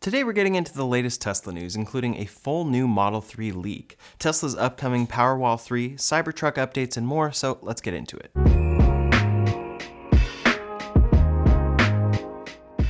Today we're getting into the latest Tesla news, including a full new Model 3 leak, Tesla's upcoming Powerwall 3, Cybertruck updates, and more, so let's get into it.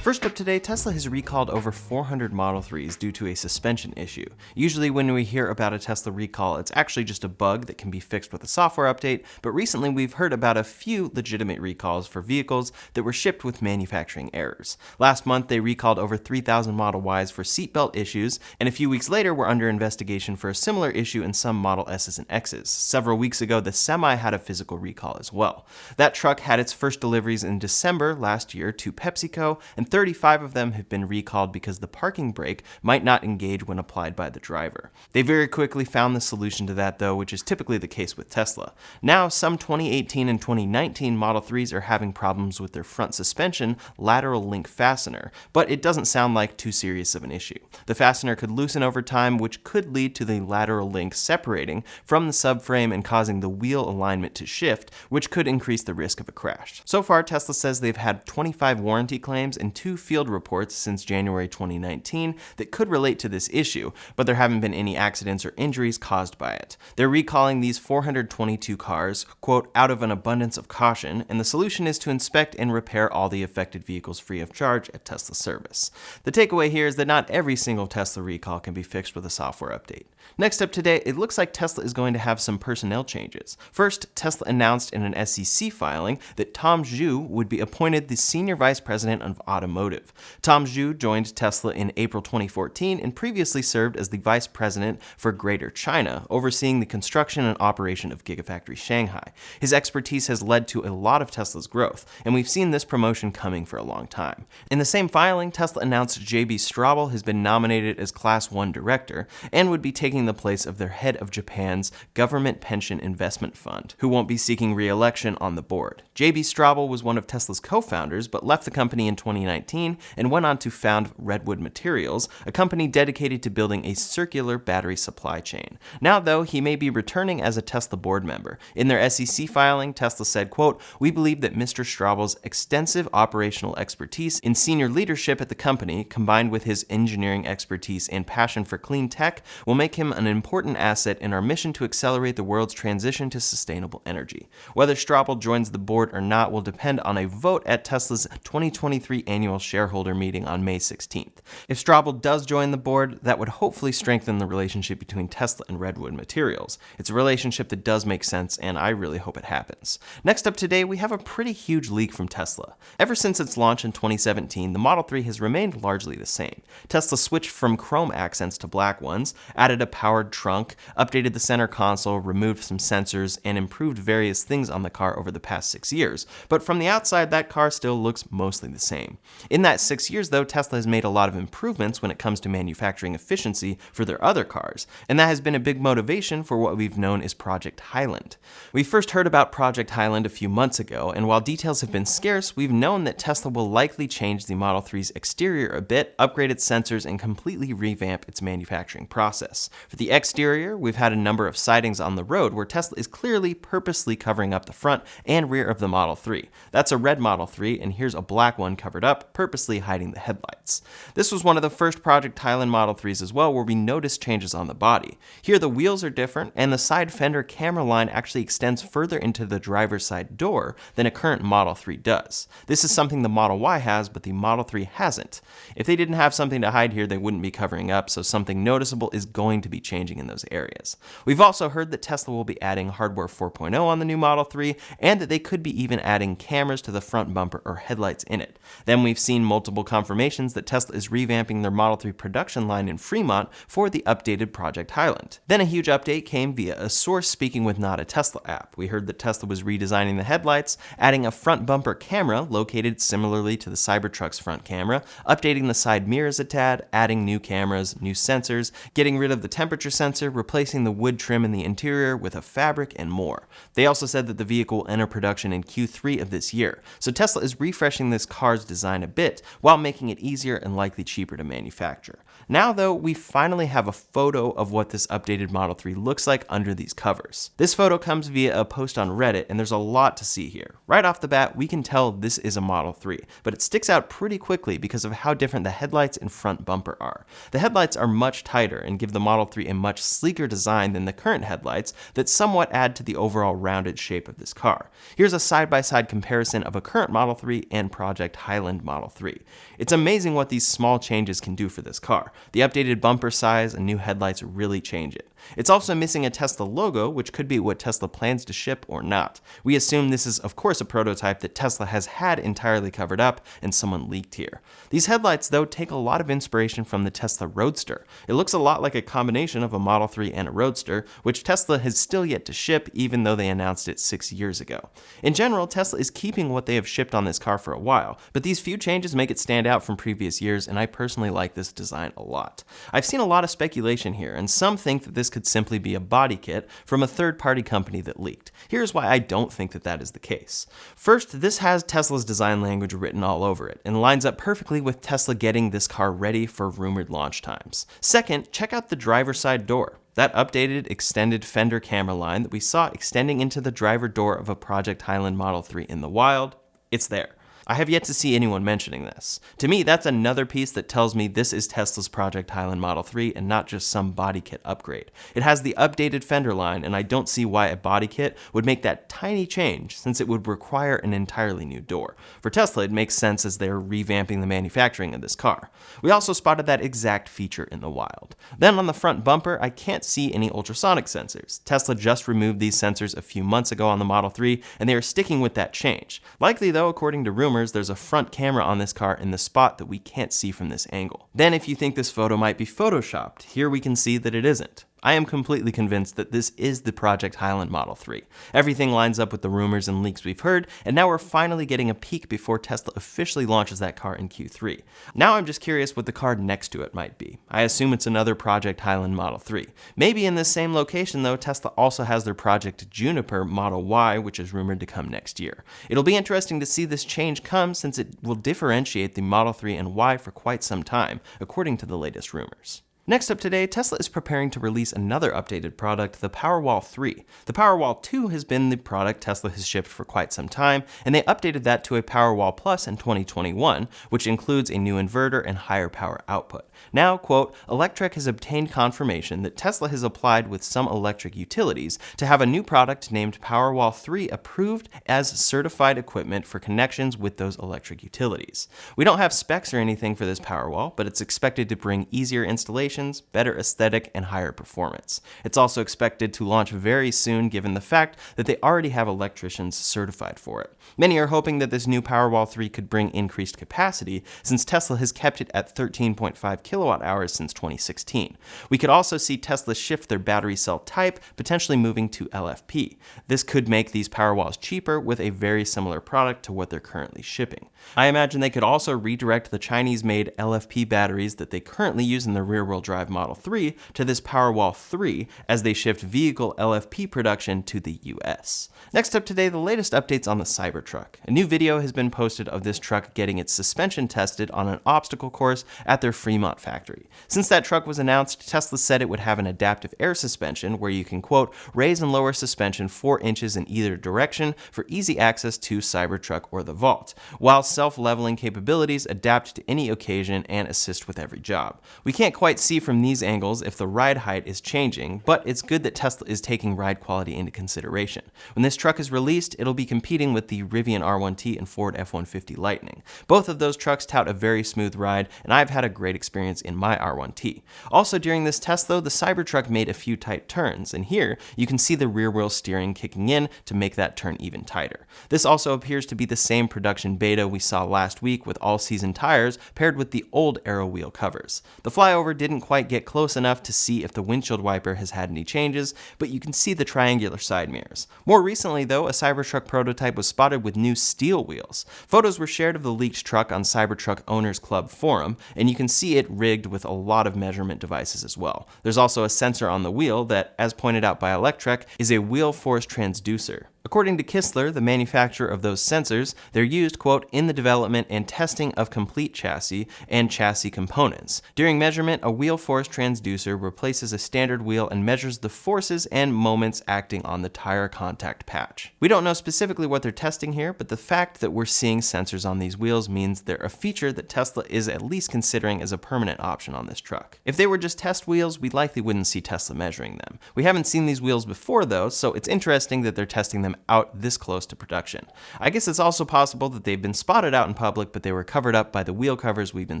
First up today, Tesla has recalled over 400 Model 3s due to a suspension issue. Usually when we hear about a Tesla recall, it's actually just a bug that can be fixed with a software update, but recently we've heard about a few legitimate recalls for vehicles that were shipped with manufacturing errors. Last month, they recalled over 3,000 Model Ys for seatbelt issues, and a few weeks later were under investigation for a similar issue in some Model S's and X's. Several weeks ago, the Semi had a physical recall as well. That truck had its first deliveries in December last year to PepsiCo, and 35 of them have been recalled because the parking brake might not engage when applied by the driver. They very quickly found the solution to that though, which is typically the case with Tesla. Now, some 2018 and 2019 Model 3s are having problems with their front suspension lateral link fastener, but it doesn't sound like too serious of an issue. The fastener could loosen over time, which could lead to the lateral link separating from the subframe and causing the wheel alignment to shift, which could increase the risk of a crash. So far, Tesla says they've had 25 warranty claims and 2 field reports since January 2019 that could relate to this issue, but there haven't been any accidents or injuries caused by it. They're recalling these 422 cars, quote, out of an abundance of caution, and the solution is to inspect and repair all the affected vehicles free of charge at Tesla service. The takeaway here is that not every single Tesla recall can be fixed with a software update. Next up today, it looks like Tesla is going to have some personnel changes. First, Tesla announced in an SEC filing that Tom Zhu would be appointed the Senior Vice President of Automotive. Tom Zhu joined Tesla in April 2014 and previously served as the Vice President for Greater China, overseeing the construction and operation of Gigafactory Shanghai. His expertise has led to a lot of Tesla's growth, and we've seen this promotion coming for a long time. In the same filing, Tesla announced J.B. Straubel has been nominated as Class 1 Director and would be taking the place of their head of Japan's Government Pension Investment Fund, who won't be seeking re-election on the board. J.B. Straubel was one of Tesla's co-founders, but left the company in 2019 and went on to found Redwood Materials, a company dedicated to building a circular battery supply chain. Now, though, he may be returning as a Tesla board member. In their SEC filing, Tesla said, quote, "We believe that Mr. Straubel's extensive operational expertise in senior leadership at the company, combined with his engineering expertise and passion for clean tech, will make him an important asset in our mission to accelerate the world's transition to sustainable energy. Whether Straubel joins the board or not will depend on a vote at Tesla's 2023 annual shareholder meeting on May 16th. If Straubel does join the board, that would hopefully strengthen the relationship between Tesla and Redwood Materials. It's a relationship that does make sense, and I really hope it happens. Next up today, we have a pretty huge leak from Tesla. Ever since its launch in 2017, the Model 3 has remained largely the same. Tesla switched from chrome accents to black ones, added a powered trunk, updated the center console, removed some sensors, and improved various things on the car over the past 6 years. But from the outside, that car still looks mostly the same. In that 6 years, though, Tesla has made a lot of improvements when it comes to manufacturing efficiency for their other cars, and that has been a big motivation for what we've known as Project Highland. We first heard about Project Highland a few months ago, and while details have been scarce, we've known that Tesla will likely change the Model 3's exterior a bit, upgrade its sensors, and completely revamp its manufacturing process. For the exterior, we've had a number of sightings on the road where Tesla is clearly purposely covering up the front and rear of the Model 3. That's a red Model 3, and here's a black one covered up, purposely hiding the headlights. This was one of the first Project Highland Model 3s as well, where we noticed changes on the body. Here the wheels are different, and the side fender camera line actually extends further into the driver's side door than a current Model 3 does. This is something the Model Y has, but the Model 3 hasn't. If they didn't have something to hide here, they wouldn't be covering up, so something noticeable is going to be changing in those areas. We've also heard that Tesla will be adding hardware 4.0 on the new Model 3, and that they could be even adding cameras to the front bumper or headlights in it. Then we've seen multiple confirmations that Tesla is revamping their Model 3 production line in Fremont for the updated Project Highland. Then a huge update came via a source speaking with Not a Tesla app. We heard that Tesla was redesigning the headlights, adding a front bumper camera located similarly to the Cybertruck's front camera, updating the side mirrors a tad, adding new cameras, new sensors, getting rid of the temperature sensor, replacing the wood trim in the interior with a fabric, and more. They also said that the vehicle will enter production in Q3 of this year. So Tesla is refreshing this car's design a bit, while making it easier and likely cheaper to manufacture. Now though, we finally have a photo of what this updated Model 3 looks like under these covers. This photo comes via a post on Reddit, and there's a lot to see here. Right off the bat, we can tell this is a Model 3, but it sticks out pretty quickly because of how different the headlights and front bumper are. The headlights are much tighter and give the Model 3 a much sleeker design than the current headlights that somewhat add to the overall rounded shape of this car. Here's a side-by-side comparison of a current Model 3 and Project Highland Model 3. It's amazing what these small changes can do for this car. The updated bumper size and new headlights really change it. It's also missing a Tesla logo, which could be what Tesla plans to ship or not. We assume this is of course a prototype that Tesla has had entirely covered up and someone leaked here. These headlights though take a lot of inspiration from the Tesla Roadster. It looks a lot like a combination of a Model 3 and a Roadster, which Tesla has still yet to ship even though they announced it 6 years ago. In general, Tesla is keeping what they have shipped on this car for a while, but these few changes make it stand out from previous years, and I personally like this design a lot. I've seen a lot of speculation here, and some think that this could simply be a body kit from a third-party company that leaked. Here's why I don't think that that is the case. First, this has Tesla's design language written all over it, and lines up perfectly with Tesla getting this car ready for rumored launch times. Second, check out the driver's side door. That updated extended fender camera line that we saw extending into the driver door of a Project Highland Model 3 in the wild, it's there. I have yet to see anyone mentioning this. To me, that's another piece that tells me this is Tesla's Project Highland Model 3 and not just some body kit upgrade. It has the updated fender line, and I don't see why a body kit would make that tiny change, since it would require an entirely new door. For Tesla, it makes sense as they're revamping the manufacturing of this car. We also spotted that exact feature in the wild. Then on the front bumper, I can't see any ultrasonic sensors. Tesla just removed these sensors a few months ago on the Model 3, and they are sticking with that change. Likely though, according to rumors, there's a front camera on this car in the spot that we can't see from this angle. Then if you think this photo might be photoshopped, here we can see that it isn't. I am completely convinced that this is the Project Highland Model 3. Everything lines up with the rumors and leaks we've heard, and now we're finally getting a peek before Tesla officially launches that car in Q3. Now I'm just curious what the car next to it might be. I assume it's another Project Highland Model 3. Maybe in this same location though, Tesla also has their Project Juniper Model Y, which is rumored to come next year. It'll be interesting to see this change come, since it will differentiate the Model 3 and Y for quite some time, according to the latest rumors. Next up today, Tesla is preparing to release another updated product, the Powerwall 3. The Powerwall 2 has been the product Tesla has shipped for quite some time, and they updated that to a Powerwall Plus in 2021, which includes a new inverter and higher power output. Now, quote, Electrek has obtained confirmation that Tesla has applied with some electric utilities to have a new product named Powerwall 3 approved as certified equipment for connections with those electric utilities. We don't have specs or anything for this Powerwall, but it's expected to bring easier installation, better aesthetic, and higher performance. It's also expected to launch very soon given the fact that they already have electricians certified for it. Many are hoping that this new Powerwall 3 could bring increased capacity, since Tesla has kept it at 13.5 kilowatt hours since 2016. We could also see Tesla shift their battery cell type, potentially moving to LFP. This could make these Powerwalls cheaper with a very similar product to what they're currently shipping. I imagine they could also redirect the Chinese-made LFP batteries that they currently use in the rear-wheel drive Model 3 to this Powerwall 3 as they shift vehicle LFP production to the US. Next up today, the latest updates on the Cybertruck. A new video has been posted of this truck getting its suspension tested on an obstacle course at their Fremont factory. Since that truck was announced, Tesla said it would have an adaptive air suspension where you can, quote, raise and lower suspension 4 inches in either direction for easy access to Cybertruck or the Vault, while self-leveling capabilities adapt to any occasion and assist with every job. We can't quite see from these angles if the ride height is changing, but it's good that Tesla is taking ride quality into consideration. When this truck is released, it'll be competing with the Rivian R1T and Ford F-150 Lightning. Both of those trucks tout a very smooth ride, and I've had a great experience in my R1T. Also during this test though, the Cybertruck made a few tight turns, and here you can see the rear wheel steering kicking in to make that turn even tighter. This also appears to be the same production beta we saw last week with all-season tires paired with the old aero wheel covers. The flyover didn't quite get close enough to see if the windshield wiper has had any changes, but you can see the triangular side mirrors. More recently though, a Cybertruck prototype was spotted with new steel wheels. Photos were shared of the leaked truck on Cybertruck Owners Club forum, and you can see it rigged with a lot of measurement devices as well. There's also a sensor on the wheel that, as pointed out by Electrek, is a wheel force transducer. According to Kistler, the manufacturer of those sensors, they're used, quote, in the development and testing of complete chassis and chassis components. During measurement, a wheel force transducer replaces a standard wheel and measures the forces and moments acting on the tire contact patch. We don't know specifically what they're testing here, but the fact that we're seeing sensors on these wheels means they're a feature that Tesla is at least considering as a permanent option on this truck. If they were just test wheels, we likely wouldn't see Tesla measuring them. We haven't seen these wheels before though, so it's interesting that they're testing them out this close to production. I guess it's also possible that they've been spotted out in public, but they were covered up by the wheel covers we've been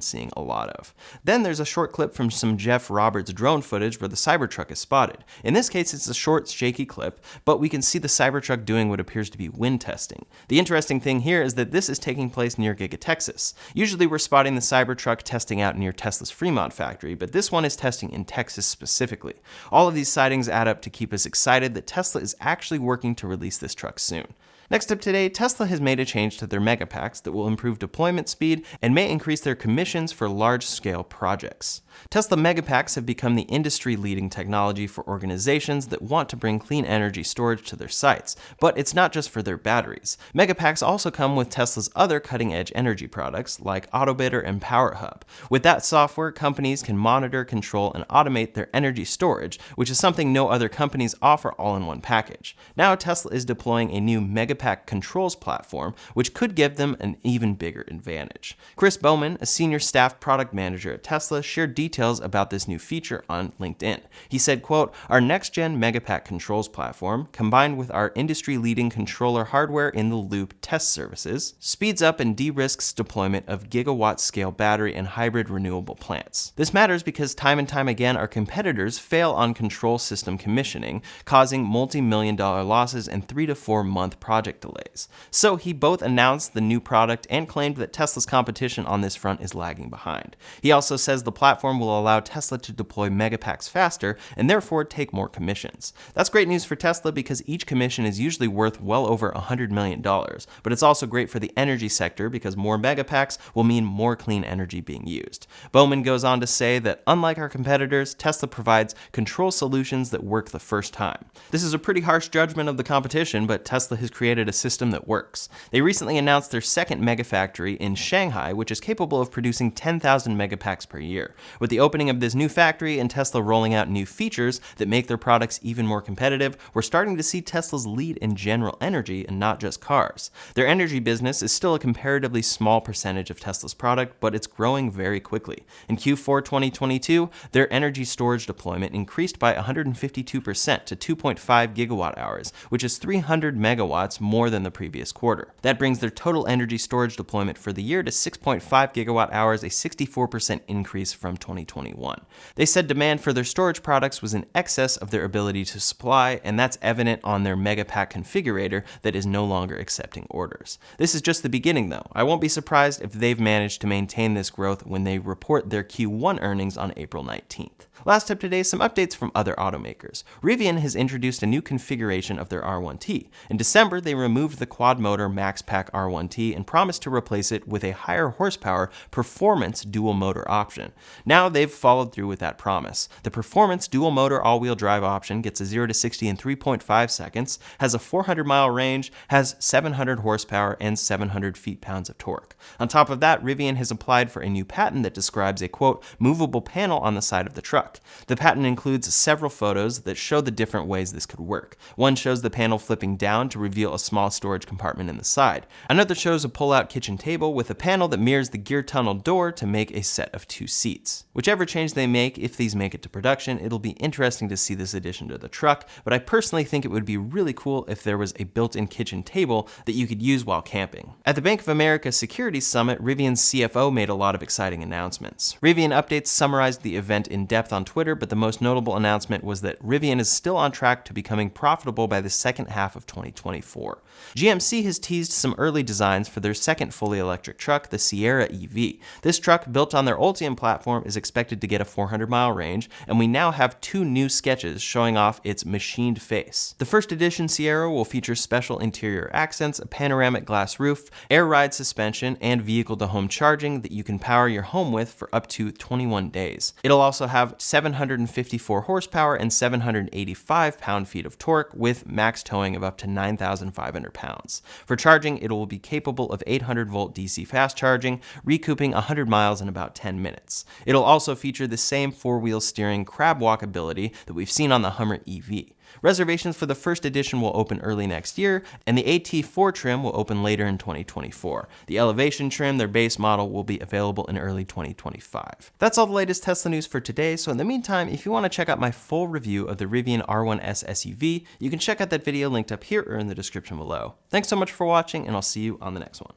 seeing a lot of. Then there's a short clip from some Jeff Roberts drone footage where the Cybertruck is spotted. In this case, it's a short, shaky clip, but we can see the Cybertruck doing what appears to be wind testing. The interesting thing here is that this is taking place near Giga Texas. Usually we're spotting the Cybertruck testing out near Tesla's Fremont factory, but this one is testing in Texas specifically. All of these sightings add up to keep us excited that Tesla is actually working to release this truck soon. Next up today, Tesla has made a change to their Megapacks that will improve deployment speed and may increase their commissions for large-scale projects. Tesla Megapacks have become the industry-leading technology for organizations that want to bring clean energy storage to their sites, but it's not just for their batteries. Megapacks also come with Tesla's other cutting-edge energy products like AutoBidder and PowerHub. With that software, companies can monitor, control, and automate their energy storage, which is something no other companies offer all in one package. Now Tesla is deploying a new Megapack controls platform, which could give them an even bigger advantage. Chris Bowman, a senior staff product manager at Tesla, shared details about this new feature on LinkedIn. He said, quote, "Our next-gen Megapack controls platform, combined with our industry-leading controller hardware in the loop test services, speeds up and de-risks deployment of gigawatt-scale battery and hybrid renewable plants. This matters because time and time again our competitors fail on control system commissioning, causing multi-million-dollar losses and 3 to 4 month project delays." So he both announced the new product and claimed that Tesla's competition on this front is lagging behind. He also says the platform will allow Tesla to deploy Megapacks faster and therefore take more commissions. That's great news for Tesla because each commission is usually worth well over $100 million, but it's also great for the energy sector because more Megapacks will mean more clean energy being used. Bowman goes on to say that unlike our competitors, Tesla provides control solutions that work the first time. This is a pretty harsh judgment of the competition, but Tesla has created a system that works. They recently announced their second megafactory in Shanghai, which is capable of producing 10,000 Megapacks per year. With the opening of this new factory and Tesla rolling out new features that make their products even more competitive, we're starting to see Tesla's lead in general energy and not just cars. Their energy business is still a comparatively small percentage of Tesla's product, but it's growing very quickly. In Q4 2022, their energy storage deployment increased by 152% to 2.5 gigawatt hours, which is 300 megawatts more than the previous quarter. That brings their total energy storage deployment for the year to 6.5 gigawatt hours, a 64% increase from 2021. They said demand for their storage products was in excess of their ability to supply, and that's evident on their Megapack configurator that is no longer accepting orders. This is just the beginning though. I won't be surprised if they've managed to maintain this growth when they report their Q1 earnings on April 19th. Last up today, some updates from other automakers. Rivian has introduced a new configuration of their R1T. In December, they removed the quad-motor MaxPack R1T and promised to replace it with a higher horsepower performance dual-motor option. Now they've followed through with that promise. The performance dual-motor all-wheel drive option gets a 0 to 60 in 3.5 seconds, has a 400-mile range, has 700 horsepower, and 700 feet-pounds of torque. On top of that, Rivian has applied for a new patent that describes a, quote, movable panel on the side of the truck. The patent includes several photos that show the different ways this could work. One shows the panel flipping down to reveal a small storage compartment in the side. Another shows a pull-out kitchen table with a panel that mirrors the gear tunnel door to make a set of 2 seats. Whichever change they make, if these make it to production, it'll be interesting to see this addition to the truck, but I personally think it would be really cool if there was a built-in kitchen table that you could use while camping. At the Bank of America Securities Summit, Rivian's CFO made a lot of exciting announcements. Rivian Updates summarized the event in depth on Twitter, but the most notable announcement was that Rivian is still on track to becoming profitable by the second half of 2024. GMC has teased some early designs for their second fully electric truck, the Sierra EV. This truck, built on their Ultium platform, is expected to get a 400-mile range, and we now have 2 new sketches showing off its machined face. The first edition Sierra will feature special interior accents, a panoramic glass roof, air ride suspension, and vehicle-to-home charging that you can power your home with for up to 21 days. It'll also have 754 horsepower and 785 pound-feet of torque with max towing towing of up to 9,500 pounds. For charging, it will be capable of 800-volt DC fast charging, recouping 100 miles in about 10 minutes. It'll also feature the same four-wheel steering crab walk ability that we've seen on the Hummer EV. Reservations for the first edition will open early next year, and the AT4 trim will open later in 2024. The Elevation trim, their base model, will be available in early 2025. That's all the latest Tesla news for today, so in the meantime, if you want to check out my full review of the Rivian R1S SUV, you can check out that video linked up here or in the description below. Thanks so much for watching, and I'll see you on the next one.